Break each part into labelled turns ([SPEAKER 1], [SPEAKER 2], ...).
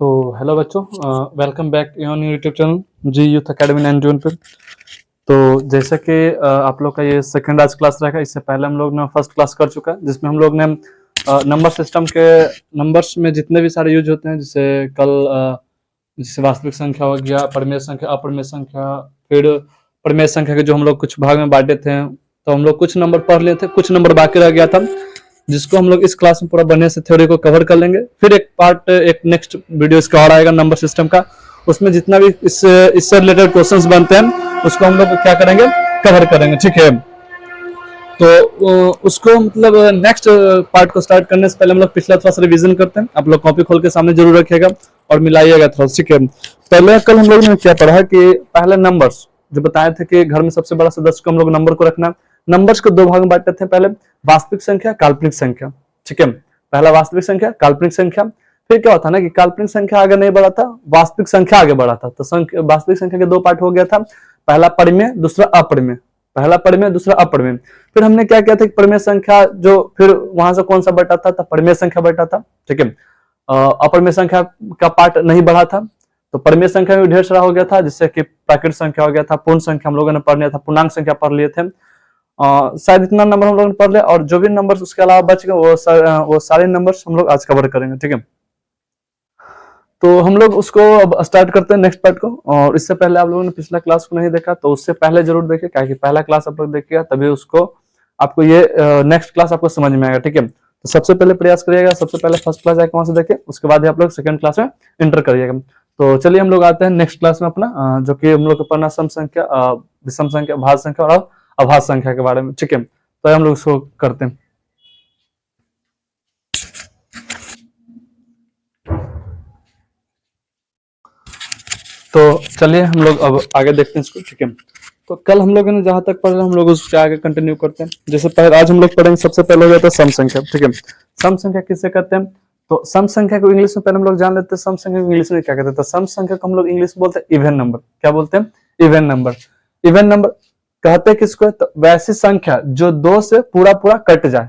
[SPEAKER 1] तो हेलो बच्चों, welcome back on YouTube channel G Youth Academy 91 पे। तो जैसा कि आप लोग का ये सेकंड आज क्लास रहेगा। इससे पहले हम लोग ने फर्स्ट क्लास कर चुका है, जिसमें हम लोग ने नंबर सिस्टम के नंबर्स में जितने भी सारे यूज होते हैं, जैसे कल जैसे वास्तविक संख्या हो गया, परिमेय संख्या, अपरिमेय संख्या, फिर परिमेय संख्या के जो हम लोग कुछ भाग में बांटे थे, तो हम लोग कुछ नंबर पढ़ लिए थे, कुछ नंबर बाकी रह गया था, जिसको हम लोग इस क्लास में पूरा बढ़िया से थ्योरी को कवर कर लेंगे। फिर एक पार्ट, एक नेक्स्ट वीडियो इसका और आएगा नंबर सिस्टम का, उसमें जितना भी इससे रिलेटेड क्वेश्चंस बनते हैं उसको हम लोग क्या करेंगे, कवर करेंगे। ठीक है, तो उसको मतलब नेक्स्ट पार्ट को स्टार्ट करने से पहले हम लोग पिछला थोड़ा सा रिवीजन करते हैं। आप लोग कॉपी खोल के सामने जरूर रखिएगा और मिलाइएगा थोड़ा। ठीक है, पहले कल हम लोग ने क्या पढ़ा कि पहले नंबर्स जो बताए थे कि घर में सबसे बड़ा सदस्य को हम लोग नंबर को रखना। नंबर्स को दो भाग में बांटते थे, पहले वास्तविक संख्या, काल्पनिक संख्या। ठीक है, पहला वास्तविक संख्या, काल्पनिक संख्या। फिर क्या होता ना कि काल्पनिक संख्या आगे नहीं बढ़ा था, वास्तविक संख्या आगे बढ़ा था। तो वास्तविक संख्या के दो पार्ट हो गया था, पहला परिमेय, दूसरा अपरिमेय। पहला परिमेय, दूसरा अपरिमेय। फिर हमने क्या किया था कि परिमेय संख्या जो फिर वहां से कौन सा बटा था, परिमेय संख्या बटा था। ठीक है, अपरिमेय संख्या का पार्ट नहीं बढ़ा था, तो परिमेय संख्या में ढेर सारा हो गया था, जिससे कि प्राकृत संख्या हो गया था, पूर्ण संख्या हम लोगों ने पढ़ लिया था, पूर्णांक संख्या पढ़ लिए थे। शायद इतना नंबर हम लोगों ने पढ़ लिया, और जो भी नंबर उसके अलावा बच गए वो सारे नंबर्स हम लोग आज कवर करेंगे। ठीक है, तो हम लोग उसको अब स्टार्ट करते हैं नेक्स्ट पार्ट को। और इससे पहले आप लोगों ने पिछला क्लास को नहीं देखा तो उससे पहले जरूर देखिए, क्योंकि पहला क्लास आप लोग देखिएगा तभी उसको आपको ये नेक्स्ट क्लास आपको समझ में आएगा। ठीक है, तो सबसे पहले प्रयास करिएगा, सबसे पहले फर्स्ट क्लास जाकर वहां से देखिए, उसके बाद ही आप लोग सेकंड क्लास में इंटर करिएगा। तो चलिए हम लोग आते हैं नेक्स्ट क्लास में अपना, जो कि हम लोग को पढ़ना सम संख्या, विषम संख्या, भाज्य संख्या और अभाज्य संख्या के बारे में। ठीक है, तो हम लोग उसको करते हैं। तो चलिए हम लोग अब आगे देखते हैं इसको। ठीक है, तो कल हम लोगों ने जहां तक पढ़ा हम लोग उसके आगे कंटिन्यू करते हैं। जैसे पहले आज हम लोग पढ़ेंगे, सबसे पहले हो जाता है सम संख्या। ठीक है, सम संख्या किससे करते हैं, तो सम संख्या को इंग्लिश में पहले हम लोग जान लेते हैं, सम संख्या को इंग्लिश में क्या कहते हैं। तो सम संख्या को हम लोग इंग्लिश में बोलते हैं इवन नंबर। क्या बोलते हैं, इवन नंबर। इवन नंबर कहते हैं किसको, तो वैसी संख्या जो दो से पूरा पूरा कट जाए,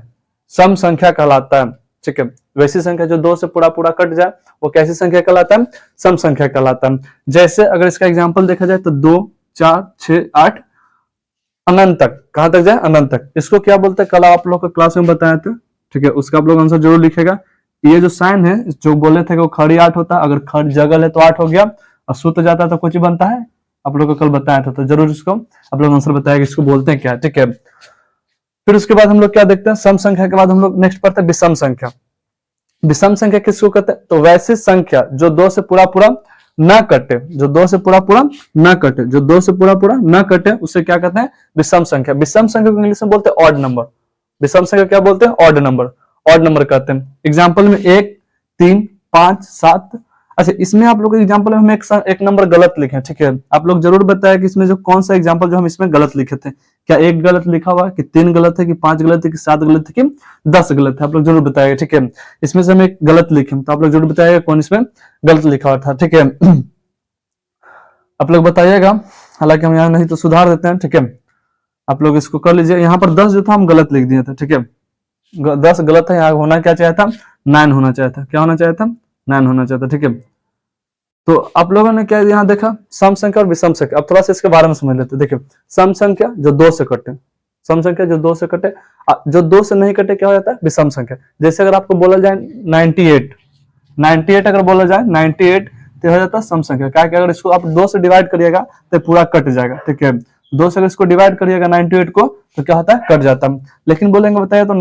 [SPEAKER 1] सम संख्या कहलाता है। ठीक है, वैसी संख्या जो दो से पूरा पूरा कट जाए वो कैसी संख्या कहलाता है, सम संख्या कहलाता है। जैसे अगर इसका एग्जांपल देखा जाए तो 2, 4, 6, 8 अनंत तक, कहां तक जाए, अनंत तक। इसको क्या बोलते हैं, कल आप लोग को क्लास में बताया था। ठीक है, उसका आप लोग आंसर जरूर लिखेगा। ये जो साइन है जो बोले थे कि वो खड़ी 8 होता है, अगर खड़ जगल है तो 8 हो गया, और सूत्र जाता है तो कुछ बनता है, आप लोग को कल बताया था। तो जरूर इसको आप लोग आंसर बताएगा इसको बोलते हैं क्या। ठीक है, फिर उसके बाद हम लोग क्या देखते हैं, सम संख्या के बाद हम लोग नेक्स्ट पढ़ते हैं विषम संख्या। विषम संख्या किसको कहते हैं, तो वैसी संख्या जो दो से पूरा पूरा ना कटे, जो दो से पूरा पूरा ना कटे, जो दो से पूरा पूरा ना कटे, उसे क्या कहते हैं, विषम संख्या। विषम संख्या को इंग्लिश में बोलते हैं ऑड नंबर। विषम संख्या क्या बोलते हैं, ऑड नंबर। ऑड नंबर कहते हैं। एग्जाम्पल में 1, 3, 5, 7। अच्छा, इसमें आप लोग एग्जाम्पल में हम एक नंबर गलत लिखे। ठीक है, आप लोग जरूर बताया कि इसमें जो कौन सा एग्जाम्पल जो हम इसमें गलत लिखे थे, क्या 1 गलत लिखा हुआ है, कि 3 गलत है, कि 5 गलत है, कि 7 गलत है, कि 10 गलत है, आप लोग जरूर बताएगा। ठीक है, इसमें से हम एक गलत लिखे तो आप लोग जरूर बताइएगा कौन इसमें गलत लिखा हुआ था। ठीक है, आप लोग बताइएगा, हालांकि हम यहाँ नहीं तो सुधार देते हैं। ठीक है, आप लोग इसको कर लीजिए। यहाँ पर 10 जो था हम गलत लिख दिए थे। ठीक है, 10 गलत है, यहाँ होना क्या चाहिए था, 9 होना चाहिए था। क्या होना चाहिए था, 9 होना चाहिए था। ठीक है, तो आप लोगों ने क्या यहाँ देखा, सम संख्या और विषम संख्या। अब थोड़ा सा इसके बारे में समझ लेते हैं। देखिए, सम संख्या जो 2 से कटे, सम संख्या जो 2 से कटे, जो 2 से नहीं कटे क्या हो जाता है, विषम संख्या। जैसे अगर आपको बोला जाए 98 अगर बोला जाए 98 तो हो जाता है सम संख्या। क्या, अगर इसको आप 2 से डिवाइड करिएगा तो पूरा कट जाएगा। ठीक है, 2 से अगर इसको डिवाइड करिएगा 98 को तो क्या होता है, कट जाता है। लेकिन बोलेंगे बताइए तो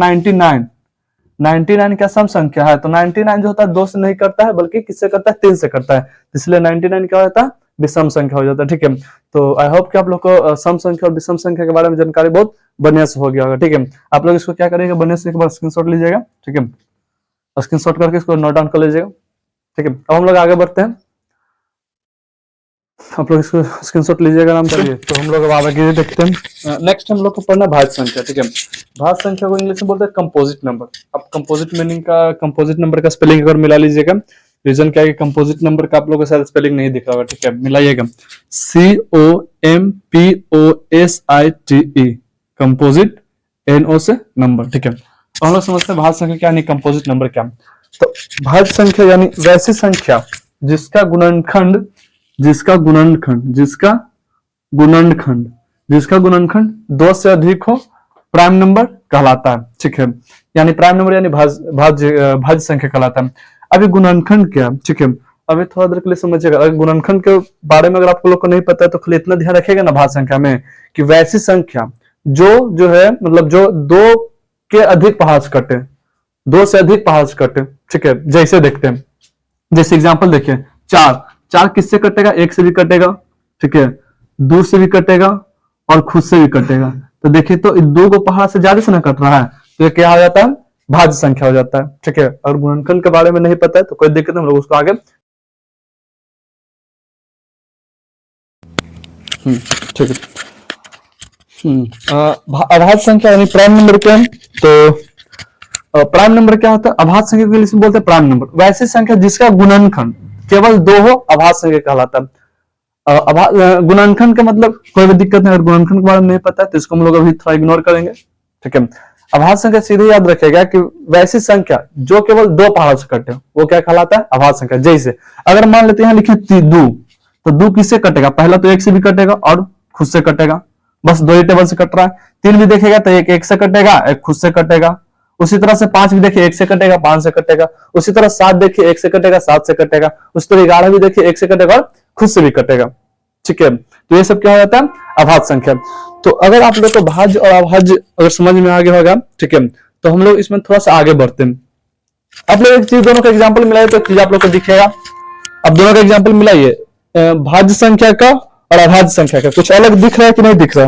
[SPEAKER 1] 99 क्या सम संख्या है, तो 99 जो होता है 2 से नहीं करता है, बल्कि किससे करता है, 3 से करता है, इसलिए 99 क्या होता है, विषम संख्या हो जाता है। ठीक है, तो आई होप कि आप लोग को सम संख्या और विषम संख्या के बारे में जानकारी बहुत बढ़िया से हो गया होगा। ठीक है, आप लोग इसको क्या करिएगा, बढ़िया से एक बार स्क्रीनशॉट लीजिएगा। ठीक है, स्क्रीनशॉट करके इसको नोट डाउन कर लीजिएगा। ठीक है, अब हम लोग आगे बढ़ते हैं। आप लोग इसको स्क्रीनशॉट लीजिएगा आराम से। तो हम लोग अब आगे देखते हैं। नेक्स्ट हम लोग को पढ़ना भाज्य संख्या। ठीक है, भाज्य संख्या को इंग्लिश में बोलते हैं कंपोजिट नंबर। अब कंपोजिट मीनिंग का, कंपोजिट नंबर का स्पेलिंग अगर मिला लीजिएगा। रीजन क्या है, कंपोजिट नंबर का आप लोगों को शायद स्पेलिंग नहीं दिख रहा होगा। ठीक है, मिलाइएगा, COMPOSITE, कंपोजिट, NO से नंबर। ठीक है, तो हम लोग समझते हैं भाज्य संख्या क्या, नहीं कंपोजिट नंबर क्या। तो भाज्य संख्या यानी वैसी संख्या जिसका गुणनखंड जिसका गुणनखंड जिसका गुणनखंड जिसका गुणनखंड 2 से अधिक हो प्राइम नंबर कहलाता है। ठीक है, यानी प्राइम नंबर यानी भाज्य संख्या कहलाता है। अभी गुणनखंड क्या, ठीक है, अभी थोड़ा देर के लिए समझिएगा। अगर गुणनखंड के बारे में अगर आप लोग को नहीं पता है तो खाली इतना ध्यान रखिएगा ना भाज्य संख्या में, कि वैसी संख्या जो है मतलब जो 2 के अधिक पहाड़ से कटे, 2 से अधिक पहाड़ से कटे। ठीक है, जैसे देखते हैं, जैसे एग्जांपल देखिए, 4 किससे कटेगा, 1 से भी कटेगा, ठीक है, 2 से भी कटेगा और खुद से भी कटेगा। तो देखिए तो 2 को पहाड़ से ज्यादा से ना कट रहा है, तो ये क्या हो जाता है, भाज्य संख्या हो जाता है। ठीक है, और गुणनखंड के बारे में नहीं पता है तो कोई दिक्कत नहीं, हम लोग उसको आगे ठीक है। अभाज्य संख्या यानी प्राइम नंबर क्या है, तो प्राइम नंबर क्या होता है, अभाज्य संख्या के लिए बोलते हैं प्राइम नंबर। वैसी संख्या जिसका गुणनखंड केवल 2 हो अभाज्य संख्या कहलाता है। गुणनखंड का मतलब कोई भी दिक्कत नहीं, अगर गुणनखंड के बारे में नहीं पता है तो इसको हम लोग अभी थोड़ा इग्नोर करेंगे। ठीक है, अभाज्य संख्या सीधे याद रखेगा कि वैसी संख्या जो केवल 2 पहाड़ से कटे वो क्या कहलाता है, अभाज्य संख्या। जैसे अगर मान लेते हैं लिखे 2, तो 2 किससे कटेगा, पहला तो 1 से भी कटेगा और खुद से कटेगा, बस 2 ही टेबल से कट रहा है। 3 भी देखेगा तो 1 से कटेगा, 1 खुद से कटेगा। उसी तरह से 5 भी देखिए 1 से कटेगा, 5 से कटेगा। उसी तरह 7 देखिए 1 से कटेगा, 7 से कटेगा। उसी तरह 11 भी देखिए 1 से कटेगा और खुद से भी कटेगा। ठीक है, तो ये सब क्या हो जाता है, अभाज्य संख्या। तो अगर आप लोग को भाज्य और अभाज्य अगर समझ में आ गया होगा, ठीक है, तो हम लोग इसमें थोड़ा सा आगे बढ़ते हैं। आप लोग एक चीज दोनों का एग्जाम्पल मिलाइए तो चीज आप लोग को दिखेगा। अब दोनों का एग्जाम्पल मिलाइए, भाज्य संख्या का और अभाज्य संख्या का, कुछ अलग दिख रहा है कि नहीं दिख रहा,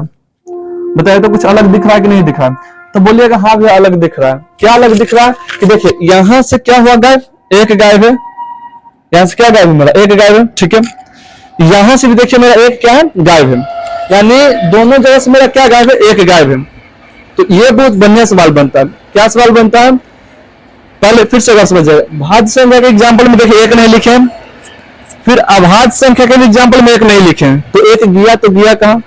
[SPEAKER 1] बताइए तो कुछ अलग दिख रहा है कि नहीं दिख रहा है, तो बोलिएगा हाँ भैया अलग दिख रहा है। क्या अलग दिख रहा है कि देखिए यहां से क्या हुआ, गायब, 1 गायब है, यहां से क्या गायब है, मेरा 1 गायब है। ठीक है, यहां से भी देखिए मेरा 1 क्या है, गायब है, यानी दोनों जगह से मेरा क्या गायब है, 1 गायब है। तो ये बहुत बढ़िया सवाल बनता है। क्या सवाल बनता है, पहले फिर से अगर समझिएगा, भाज्य संख्या के एग्जाम्पल में देखिए 1 नहीं लिखे, फिर अभाज्य संख्या के एग्जाम्पल में 1 नहीं लिखे, तो 1 गया तो गया कहां।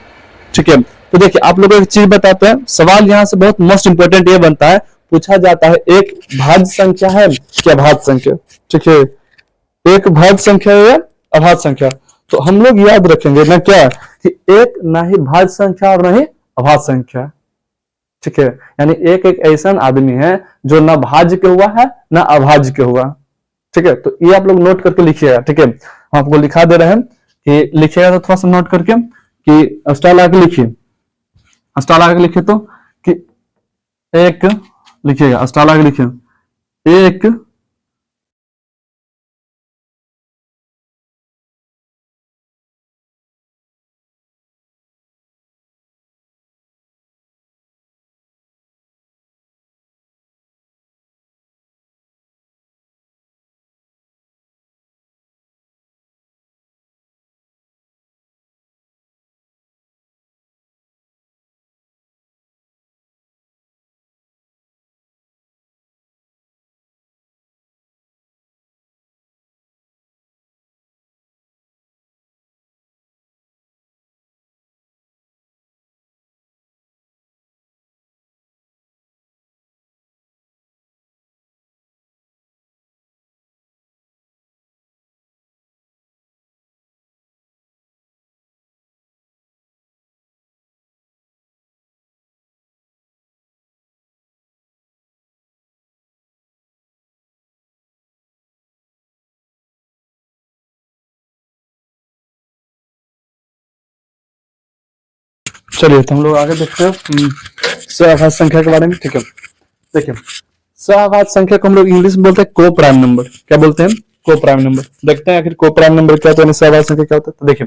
[SPEAKER 1] ठीक है, तो देखिए आप लोगों को एक चीज बताते हैं, सवाल यहां से बहुत मोस्ट इंपोर्टेंट ये बनता है, पूछा जाता है एक भाज्य संख्या है कि अभाज्य संख्या। ठीक है, एक भाज्य संख्या है या अभाज्य संख्या, तो हम लोग याद रखेंगे ना क्या, कि एक ना ही भाज्य संख्या और ना ही अभाज्य संख्या। ठीक है, यानी एक ऐसा आदमी है जो ना भाज्य के हुआ है ना अभाज्य के हुआ। ठीक है, तो ये आप लोग नोट करके लिखिएगा। ठीक है, हम आपको लिखा दे रहे हैं कि लिखिएगा तो थोड़ा सा नोट करके, कि स्टाइल आके लिखिए, स्टाइल आगे लिखिए तो कि 1 लिखिएगा, स्टाइल आगे लिखिए 1 चलिए तो हम लोग आगे देखते हैं सहभाज्य संख्या के बारे में। ठीक है, देखिए सहभाज्य संख्या को हम लोग इंग्लिश में बोलते हैं को प्राइम नंबर। क्या बोलते हैं, को प्राइम नंबर। देखते हैं आखिर को प्राइम नंबर क्या होता है, सहभाज्य संख्या क्या होता है। तो देखिए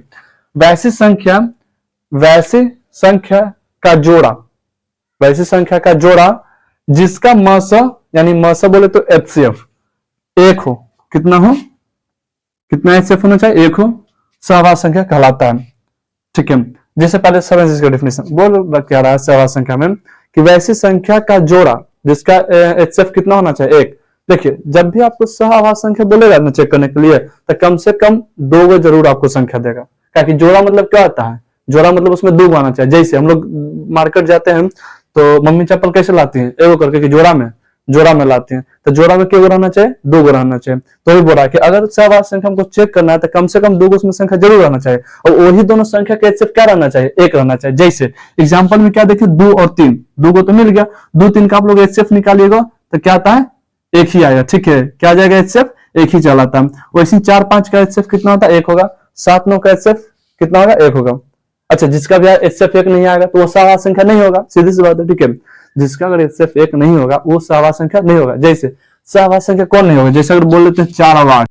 [SPEAKER 1] वैसी संख्या का जोड़ा, वैसी संख्या का जोड़ा जिसका मस यानी मस बोले तो एचसीएफ 1 हो, कितना हो, कितना एचसीएफ होना चाहिए, 1 हो, सहभाज्य संख्या कहलाता है। ठीक है, जैसे पहले 7 का डेफिनेशन बोल क्या रहा है सहभाज्य संख्या में, कि वैसी संख्या का जोड़ा जिसका एचसीएफ कितना होना चाहिए, 1। देखिए जब भी आपको सहभाज्य संख्या बोलेगा ना चेक करने के लिए, तो कम से कम 2 गो जरूर आपको संख्या देगा, ताकि जोड़ा मतलब क्या होता है, जोड़ा मतलब उसमें 2 आना चाहिए। जैसे हम लोग मार्केट जाते हैं तो मम्मी चप्पल कैसे लाती है, एगो करके कि जोड़ा में, जोड़ा में लाते हैं, तो जोड़ा में क्यों रहना चाहिए, 2 गो रहना चाहिए। तो ये बोला कि अगर सहवास संख्या हमको चेक करना है तो कम से कम 2 गो उसमें संख्या जरूर रहना चाहिए, और वही दोनों संख्या के HCF क्या रहना चाहिए, 1 रहना चाहिए। जैसे एग्जाम्पल में क्या देखिए, 2 और 3, 2 को तो मिल गया, 2 3 का आप लोग HCF निकालिएगा तो क्या आता है, 1 ही आएगा। ठीक है, क्या आ जाएगा HCF, 1 ही चला था। वैसे 4 5 का HCF कितना होता है, 1 होगा। 7 9 का HCF कितना होगा, 1 होगा। अच्छा, जिसका भी HCF 1 नहीं आएगा तो वो सहवास संख्या नहीं होगा, सीधी सी बात है। ठीक है, जिसका अगर HCF 1 नहीं होगा वो सहवास संख्या नहीं होगा। जैसे सहवास संख्या कौन नहीं होगा, जैसे अगर बोल देते हैं 4 और 8,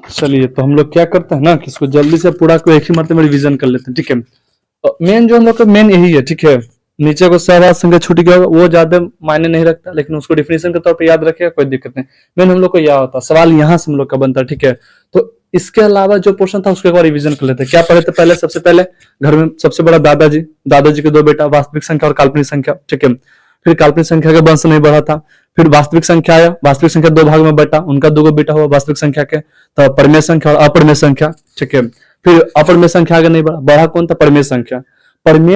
[SPEAKER 1] चलिए तो हम लोग क्या करते हैं ना कि इसको जल्दी से पूरा को एक ही मरते में रिवीजन कर लेते हैं। ठीक है, मेन जो हम लोग का मेन यही है। ठीक है, नीचे को सहवास संख्या छूट गया होगा वो ज्यादा मायने नहीं रखता, लेकिन उसको डिफिनेशन के तौर पे याद रखेगा, कोई दिक्कत नहीं। मेन हम लोग को यह होता है, सवाल यहाँ से हम लोग का बनता है। ठीक है, तो इसके अलावा जो पोर्शन था उसको एक बार रिवीजन कर लेते हैं। क्या पढ़े थे पहले, सबसे पहले घर में सबसे बड़ा दादाजी, दादाजी के 2 बेटा, वास्तविक संख्या और काल्पनिक संख्या। ठीक है, फिर काल्पनिक संख्या का वंश नहीं बढ़ा था। फिर वास्तविक संख्या आया, वास्तविक संख्या 2 भाग में बटा, उनका 2 गो बेटा हुआ वास्तविक संख्या के, तो परिमेय संख्या और अपरिमेय संख्या। ठीक है, फिर अपरिमेय संख्या आगे नहीं बढ़ा, बढ़ा कौन था, परिमेय संख्या। परिमेय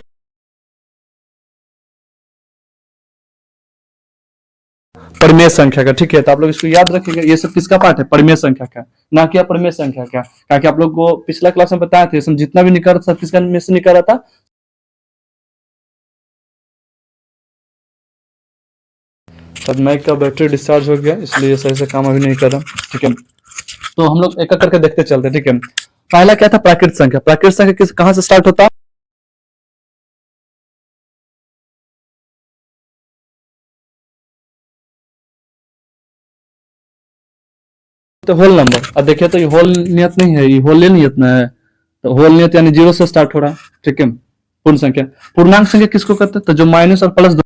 [SPEAKER 1] परिमेय संख्या का। ठीक है, तो आप लोग इसको याद रखिएगा, ये सब किसका पार्ट है, परिमेय संख्या का, ना कि अपरिमेय संख्या का। ताकि आप लोग को पिछला क्लास में बताया था, इसमें जितना भी निकल रहा था किसका में से निकल रहा था, तब माइक का बैटरी डिस्चार्ज हो गया इसलिए सही से काम अभी नहीं कर रहा। ठीक है, तो हम लोग एक एक करके देखते चलते हैं। ठीक है, पहला क्या था, प्राकृत संख्या। प्राकृत संख्या किस कहां से स्टार्ट होता है, तो होल नंबर। अब देखिए तो ये होल नियत नहीं है, ये होल नियत ना है, तो होल नियत यानी 0 से स्टार्ट हो रहा है। ठीक है, पूर्ण संख्या। पूर्णांक संख्या किसको कहते हैं, तो जो माइनस और प्लस,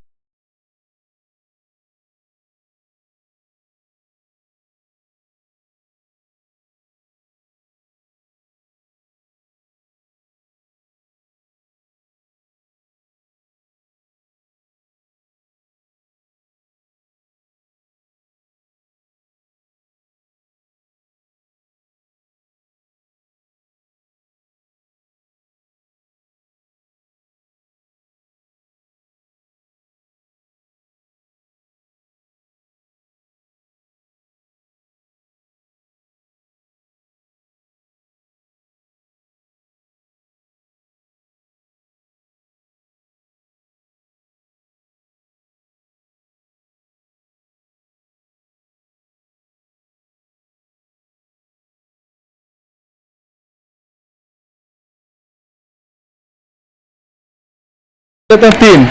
[SPEAKER 1] लेते हैं 3।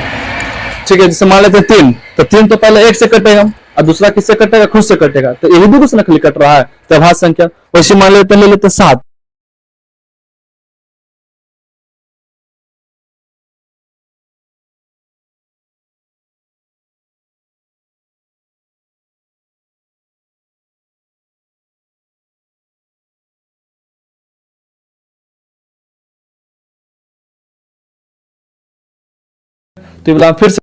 [SPEAKER 1] ठीक है, जैसे मान लेते हैं 3, तो 3 तो पहले 1 से कटेगा और दूसरा किससे कटेगा, खुद से कटेगा, तो यही भी कुछ नकली कट रहा है, तो भाज्य संख्या। वैसे मान लेते हैं, ले लेते हैं 7, तो ये वाला फिर से